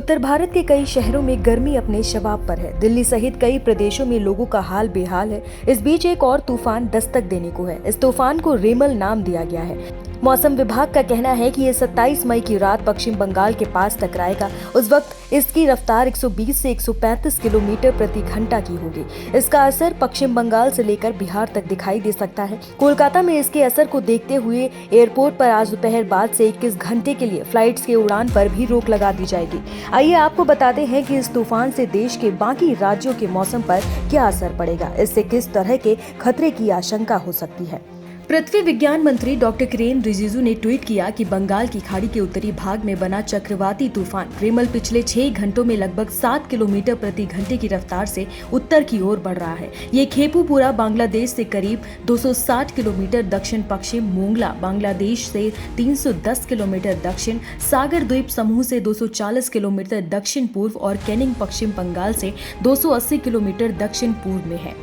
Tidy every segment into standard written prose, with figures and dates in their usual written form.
उत्तर भारत के कई शहरों में गर्मी अपने शबाब पर है। दिल्ली सहित कई प्रदेशों में लोगों का हाल बेहाल है। इस बीच एक और तूफान दस्तक देने को है। इस तूफान को रेमल नाम दिया गया है। मौसम विभाग का कहना है कि ये 27 मई की रात पश्चिम बंगाल के पास टकराएगा। उस वक्त इसकी रफ्तार 120 से 135 किलोमीटर प्रति घंटा की होगी। इसका असर पश्चिम बंगाल से लेकर बिहार तक दिखाई दे सकता है। कोलकाता में इसके असर को देखते हुए एयरपोर्ट पर आज दोपहर बाद से 21 घंटे के लिए फ्लाइट्स के उड़ान पर भी रोक लगा दी जाएगी। आइए आपको बताते हैं कि इस तूफान से देश के बाकी राज्यों के मौसम पर क्या असर पड़ेगा। इससे किस तरह के खतरे की आशंका हो सकती है। पृथ्वी विज्ञान मंत्री डॉक्टर किरेन रिजिजू ने ट्वीट किया कि बंगाल की खाड़ी के उत्तरी भाग में बना चक्रवाती तूफान रेमल पिछले 6 घंटों में लगभग 7 किलोमीटर प्रति घंटे की रफ्तार से उत्तर की ओर बढ़ रहा है। ये खेपुपुरा बांग्लादेश से करीब 260 किलोमीटर दक्षिण पश्चिम, मोंगला बांग्लादेश से 310 किलोमीटर दक्षिण, सागर द्वीप समूह से 240 किलोमीटर दक्षिण पूर्व और कैनिंग पश्चिम बंगाल से 280 किलोमीटर दक्षिण पूर्व में है।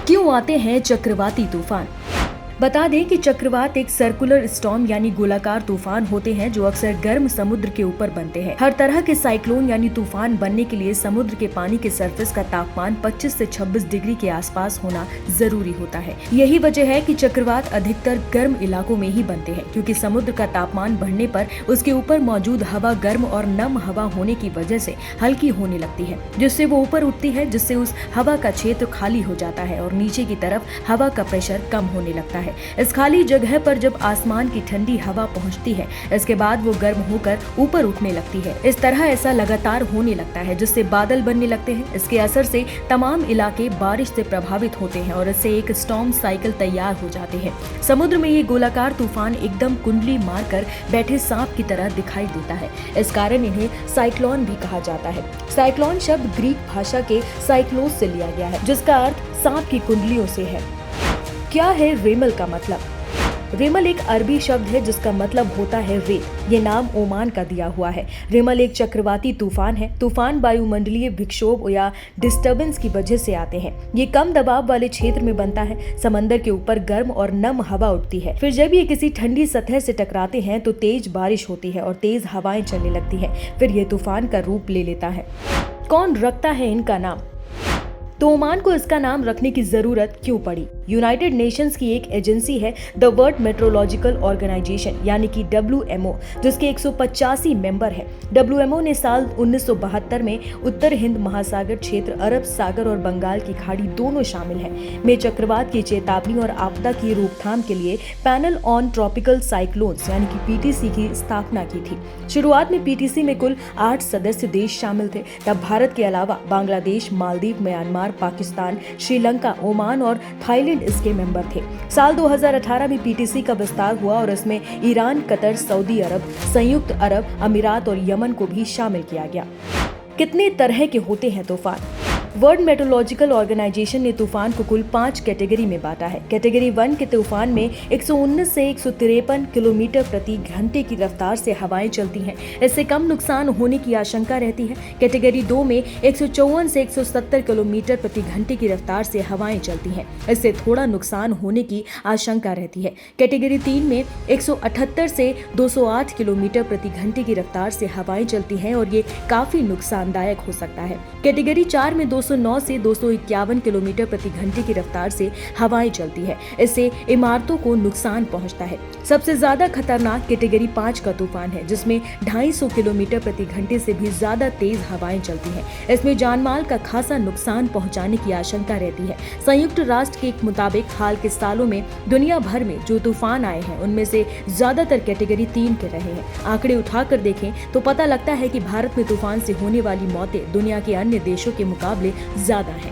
क्यों आते हैं चक्रवाती तूफान? बता दें कि चक्रवात एक सर्कुलर स्टॉर्म यानी गोलाकार तूफान होते हैं जो अक्सर गर्म समुद्र के ऊपर बनते हैं। हर तरह के साइक्लोन यानी तूफान बनने के लिए समुद्र के पानी के सरफेस का तापमान 25 से 26 डिग्री के आसपास होना जरूरी होता है। यही वजह है कि चक्रवात अधिकतर गर्म इलाकों में ही बनते हैं, क्योंकि समुद्र का तापमान बढ़ने पर उसके ऊपर मौजूद हवा गर्म और नम हवा होने की वजह से हल्की होने लगती है, जिससे वो ऊपर उठती है, जिससे उस हवा का क्षेत्र खाली हो जाता है और नीचे की तरफ हवा का प्रेशर कम होने लगता है। इस खाली जगह पर जब आसमान की ठंडी हवा पहुंचती है, इसके बाद वो गर्म होकर ऊपर उठने लगती है। इस तरह ऐसा लगातार होने लगता है, जिससे बादल बनने लगते हैं। इसके असर से तमाम इलाके बारिश से प्रभावित होते हैं और इससे एक स्टॉर्म साइकिल तैयार हो जाते हैं। समुद्र में ये गोलाकार तूफान एकदम कुंडली मारकर बैठे सांप की तरह दिखाई देता है। इस कारण इन्हें साइक्लोन भी कहा जाता है। साइक्लोन शब्द ग्रीक भाषा के साइक्लोस से लिया गया है, जिसका अर्थ सांप की कुंडलियों से है। क्या है रेमल का मतलब? रेमल एक अरबी शब्द है जिसका मतलब होता है रेत। ये नाम ओमान का दिया हुआ है। रेमल एक चक्रवाती तूफान है। तूफान वायुमंडलीय विक्षोभ या डिस्टर्बेंस की वजह से आते हैं। ये कम दबाव वाले क्षेत्र में बनता है। समंदर के ऊपर गर्म और नम हवा उठती है। फिर जब ये किसी ठंडी सतह से टकराते हैं तो तेज बारिश होती है और तेज हवाएं चलने लगती है। फिर ये तूफान का रूप ले लेता है। कौन रखता है इनका नाम? तो ओमान को इसका नाम रखने की जरूरत क्यों पड़ी? यूनाइटेड नेशंस की एक एजेंसी है द वर्ल्ड मेट्रोलॉजिकल ऑर्गेनाइजेशन यानी कि WMO, जिसके 185 मेंबर हैं। WMO ने साल 1972 में उत्तर हिंद महासागर क्षेत्र, अरब सागर और बंगाल की खाड़ी दोनों शामिल हैं में चक्रवात की चेतावनी और आपदा की रोकथाम के लिए पैनल ऑन ट्रॉपिकल साइक्लोन्स यानी कि PTC की स्थापना की थी। शुरुआत में PTC में कुल 8 सदस्य देश शामिल थे। तब भारत के अलावा बांग्लादेश, मालदीव, म्यांमार, पाकिस्तान, श्रीलंका, ओमान और थाईलैंड इसके मेंबर थे। साल 2018 में PTC का विस्तार हुआ और इसमें ईरान, कतर, सऊदी अरब, संयुक्त अरब अमीरात और यमन को भी शामिल किया गया। कितने तरह के होते हैं तूफान? वर्ल्ड मेट्रोलॉजिकल ऑर्गेनाइजेशन ने तूफान को कुल 5 कैटेगरी में बांटा है। कैटेगरी 1 के तूफान में 119 से 153 किलोमीटर प्रति घंटे की रफ्तार से हवाएं चलती हैं। इससे कम नुकसान होने की आशंका रहती है। कैटेगरी 2 में 154 से 170 किलोमीटर प्रति घंटे की रफ्तार से हवाएं चलती हैं। इससे थोड़ा नुकसान होने की आशंका रहती है। कैटेगरी 3 में 178 से 208 किलोमीटर प्रति घंटे की रफ्तार से हवाएं चलती हैं और ये काफी नुकसानदायक हो सकता है। कैटेगरी 4 में 209 से 251 किलोमीटर प्रति घंटे की रफ्तार से हवाएं चलती है। इससे इमारतों को नुकसान पहुंचता है। सबसे ज्यादा खतरनाक कैटेगरी 5 का तूफान है, जिसमें 250 किलोमीटर प्रति घंटे से भी ज्यादा तेज हवाएं चलती हैं। इसमें जानमाल का खासा नुकसान पहुंचाने की आशंका रहती है। संयुक्त राष्ट्र के मुताबिक हाल के सालों में दुनिया भर में जो तूफान आए हैं उनमें से ज्यादातर कैटेगरी 3 के रहे हैं। आंकड़े उठाकर देखें तो पता लगता है कि भारत में तूफान से होने वाली मौतें दुनिया के अन्य देशों के मुकाबले ज्यादा है।